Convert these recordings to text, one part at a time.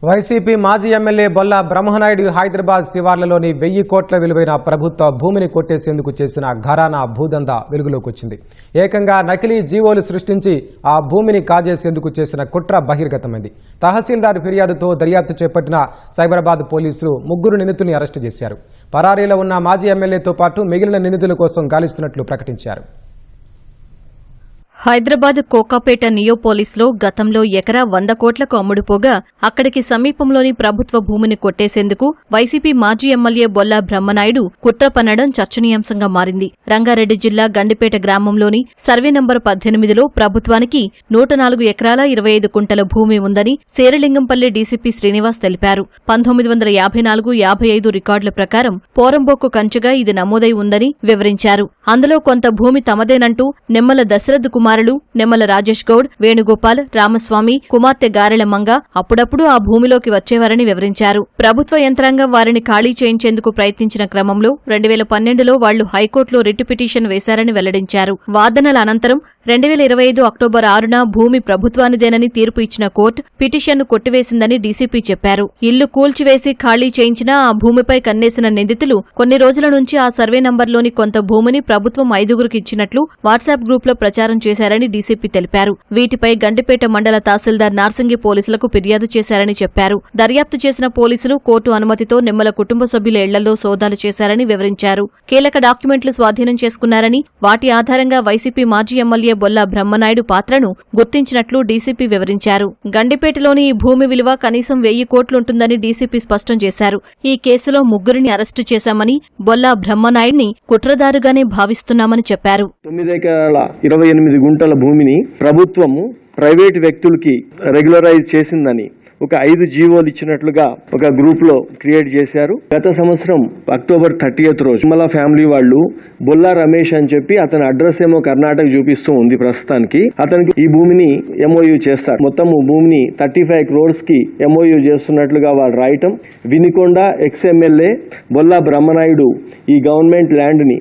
YCP మాజీ MLA Bolla Brahmanaidu Hyderabad శివార్లలోని 1000 కోట్ల విలువైన ప్రభుత్వ భూమిని కొట్టేసేందుకు చేసిన ఘరానా భూదందా వెలుగులోకి వచ్చింది. ఏకంగా నకిలీ జీవోలు సృష్టించి ఆ భూమిని కాజేసేందుకు చేసిన కుట్ర బహిర్గతమైంది. తహసీల్దార్ ఫిర్యాదుతో దర్యాప్తు చేపట్టిన సైబరాబాద్ పోలీసులు 3 నిందితుల్ని అరెస్టు చేశారు. పరారీలో ఉన్న మాజీ ఎమ్మెల్యేతో పాటు మిగిలిన నిందితుల కోసం గాలిస్తున్నట్లు ప్రకటించారు. హైదరాబాద్ కోకాపేట నియోపోలిస్లో గతంలో ఎకరా 100 కోట్లకు అమ్ముడుపోగా అక్కడికి సమీపంలోని ప్రభుత్వ భూమిని కొట్టేసేందుకు వైసీపీ మాజీ ఎమ్మెల్యే బొల్ల బ్రహ్మనాయుడు కుట్ర పన్నడం చర్చనీయాంశంగా మారింది. రంగారెడ్డి జిల్లా గండిపేట గ్రామంలోని సర్వే నంబర్ 18లో ప్రభుత్వానికి 104 ఎకరాల 25 కుంటల భూమి ఉందని శేరిలింగంపల్లి డీసీపీ శ్రీనివాస్ తెలిపారు. 1954-55 రికార్డుల ప్రకారం పోరంబోకు కంచెగా ఇది నమోదై ఉందని వివరించారు. అందులో కొంత భూమి తమదేనంటూ నిమ్మల దశరథ్ కుమారులు, నిమ్మల రాజేష్ గౌడ్, వేణుగోపాల్, రామస్వామి, కుమార్తె గారెల మంగ అప్పుడప్పుడు ఆ భూమిలోకి వచ్చేవారని వివరించారు. ప్రభుత్వ యంత్రాంగం వారిని ఖాళీ చేయించేందుకు ప్రయత్నించిన క్రమంలో 2012లో వాళ్లు హైకోర్టులో రిట్ పిటిషన్ వేశారని వెల్లడించారు. వాదనల అనంతరం 2025 అక్టోబర్ 6న భూమి ప్రభుత్వానిదేనని తీర్పు ఇచ్చిన కోర్టు పిటిషన్ను కొట్టివేసిందని డీసీపీ చెప్పారు. ఇల్లు కూల్చివేసి ఖాళీ చేయించినా ఆ భూమిపై కన్నేసిన నిందితులు కొన్ని రోజుల నుంచి ఆ సర్వే నంబర్లోని కొంత భూమిని ప్రభుత్వం 5గురికి ఇచ్చినట్లు వాట్సాప్ గ్రూప్లో ప్రచారం చేశారని డీసీపీ తెలిపారు. వీటిపై గండిపేట మండల తహసీల్దార్ నార్సింగి పోలీసులకు ఫిర్యాదు చేశారని చెప్పారు. దర్యాప్తు చేసిన పోలీసులు కోర్టు అనుమతితో నిమ్మల కుటుంబ సభ్యుల ఇళ్లలో సోదాలు చేశారని వివరించారు. కీలక డాక్యుమెంట్లు స్వాధీనం చేసుకున్నారని, వాటి ఆధారంగా వైసీపీ మాజీ ఎమ్మెల్యే బొల్ల బ్రహ్మనాయుడు పాత్రను గుర్తించినట్లు డీసీపీ వివరించారు. గండిపేటలోని ఈ భూమి విలువ కనీసం 1000 కోట్లుంటుందని డీసీపీ స్పష్టం చేశారు. ఈ కేసులో 3 అరెస్టు చేశామని, బొల్ల బ్రహ్మనాయుడిని కుట్రదారుగానే భావిస్తున్నామని చెప్పారు. 928 గుంటల భూమిని ప్రభుత్వము ప్రైవేటు వ్యక్తులకి రెగ్యులరైజ్ చేసిందని ఒక 5 జీవోలు ఇచ్చినట్లుగా ఒక గ్రూప్ లో క్రియేట్ చేశారు. గత సంవత్సరం అక్టోబర్ 30th రోజు నిమ్మల ఫ్యామిలీ వాళ్ళు బొల్లా రమేష్ అని చెప్పి అతని అడ్రస్ ఏమో కర్ణాటక చూపిస్తూ ఉంది. ప్రస్తుతానికి అతనికి ఈ భూమిని ఎంఓయూ చేస్తారు. మొత్తం భూమిని 35 crores కి ఎంఓయూ చేస్తున్నట్లుగా వాళ్ళు రాయటం. వినికొండ ఎక్స్ఎమ్మెల్యే బొల్లా బ్రహ్మనాయుడు ఈ గవర్నమెంట్ ల్యాండ్ ని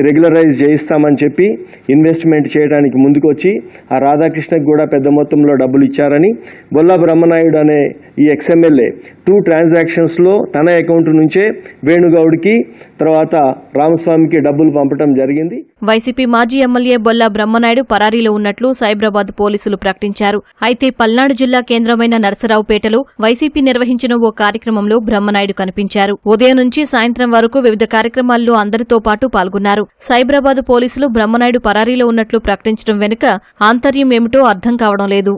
రెగ్యులరైజ్ చేయిస్తామని చెప్పి ఇన్వెస్ట్మెంట్ చేయడానికి ముందుకొచ్చి ఆ రాధాకృష్ణకు కూడా పెద్ద మొత్తంలో డబ్బులు ఇచ్చారని బొల్లా బ్రహ్మనాయుడు అనే ఈ ఎక్స్ఎమ్మెల్యే 2 transactions లో తన అకౌంట్ నుంచే వేణుగౌడ్కి తర్వాత రామస్వామికి డబ్బులు పంపడం జరిగింది. వైసీపీ మాజీ ఎమ్మెల్యే బొల్ల బ్రహ్మనాయుడు పరారీలో ఉన్నట్లు సైబరాబాద్ పోలీసులు ప్రకటించారు. అయితే పల్నాడు జిల్లా కేంద్రమైన నరసరావుపేటలో వైసీపీ నిర్వహించిన ఓ కార్యక్రమంలో బ్రహ్మనాయుడు కనిపించారు. ఉదయం నుంచి సాయంత్రం వరకు వివిధ కార్యక్రమాల్లో అందరితో పాటు పాల్గొన్నారు. సైబరాబాద్ పోలీసులు బ్రహ్మనాయుడు పరారీలో ఉన్నట్లు ప్రకటించడం వెనుక ఆంతర్యం ఏమిటో అర్థం కావడం లేదు.